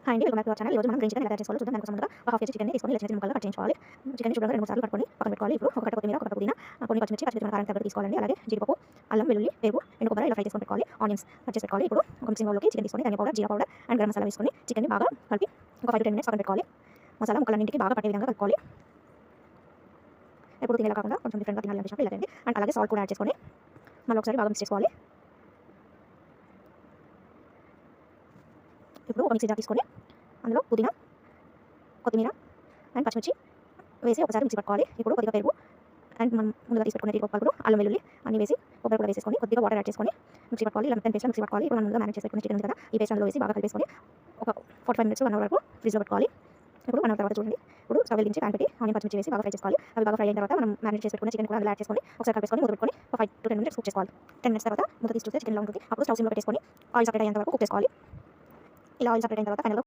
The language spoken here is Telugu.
హాయ్ అండి, welcome back to our channel. ఈరోజు మనం గ్రీన్ చికెన్ ఎలా తయారు చేసుకోవాలో చూద్దాం. దానికోసం ముందుగా ఒక హాఫ్ కేజీ చికెన్ తీసుకొని చిన్న ముక్కలుగా కట్ చేసుకోవాలి. చికెన్ శుభ్రంగా 2-3 సార్లు కట్టుకొని పక్కన పెట్టుకోవాలి. ఇప్పుడు ఒక కట్ట కొత్తిమీర, ఒక కట్ట పుదీనా, కొన్ని పచ్చిమిర్చి మన కారం తగ్గట్టు తీసుకోవాలండి. అలాగే జీడిపప్పు, అల్లం వెల్లుల్లి, పెరుగు, ఎండు కొబ్బరి ఇలా ఫ్రై చేసుకొని పెట్టుకోవాలి. ఆనియన్స్ కట్ చేసి పెట్టుకోవాలి. ఇప్పుడు ఒక మిక్సింగ్ బౌల్లోకి చికెన్ తీసుకొని ధనియా పౌడర్, జీరా పౌడర్ అండ్ గరం మసాలా వేసుకొని చికెన్ని బాగా కలిపి ఒక 5 to 10 minutes పక్కన పెట్టుకోవాలి. మసాలా ముక్కలన్నింటికి బాగా పట్టే విధంగా కలుపుకోవాలి. ఎప్పుడు తినేలా కాకుండా కొంచెం డిఫరెంట్గా తినాలి అనిపించినప్పుడు ఇలా తినండి. అండ్ అలాగే సాల్ట్ కూడా యాడ్ చేసుకొని మళ్ళీ ఒకసారి బాగా మిక్స్ చేసుకోవాలి. ఇప్పుడు ఒక మిక్సీ జార్ తీసుకొని అందులో పుదీనా, కొత్తిమీర అండ్ పచ్చిమిర్చి వేసి ఒకసారి మిక్సీ పట్టుకోవాలి. ఇప్పుడు కొద్దిగా పెరుగు అండ్ మనం ముందుగా తీసుకున్న జీడిపప్పు, అల్లం వెల్లుల్లి అన్ని వేసి కొబ్బరి కూడా వేసుకొని కొద్దిగా వాటర్ యాడ్ చేసుకొని మిక్సీ పట్టుకోవాలి. ఇలా మెత్తని పేస్ట్ మిక్సీ పట్టుకోవాలి. ఇప్పుడు మనం ముందుగా మ్యారినేట్ చేసి పెట్టుకున్న చికెన్ ఉంది కదా, ఈ పేస్ట్ అందులో వేసి బాగా కలిపేసుకొని ఒక 45 minutes 1 hour వరకు ఫ్రిడ్జ్లో పెట్టుకోవాలి. ఇప్పుడు 1 hour తర్వాత చూడండి. ఇప్పుడు స్టవ్ వెలిగించి ప్యాన్ పెట్టి ఆనియన్ పచ్చిమిర్చి వేసి బాగా ఫ్రై చేసుకోవాలి. అవి బాగా ఫ్రై అయిన తర్వాత మనం మ్యారినేట్ చేసి పెట్టుకున్న చికెన్ కూడా అందులో యాడ్ చేసుకొని ఒకసారి కలిపేసుకొని మూత పెట్టుకొని ఒక 5 to 10 minutes కుక్ చేసుకోవాలి. 10 minutes తర్వాత మూత తీసి చూస్తే చికెన్లో ఉంటుంది. అప్పుడు స్టవ్ సిమ్లో పెట్టేసుకొని ఆయిల్ సపరేట్ అయ్యేంత వరకు కుక్ చేసుకోవాలి. ఇలా ఆయిల్ సపరేట్ అయిన తర్వాత ఫైనల్గా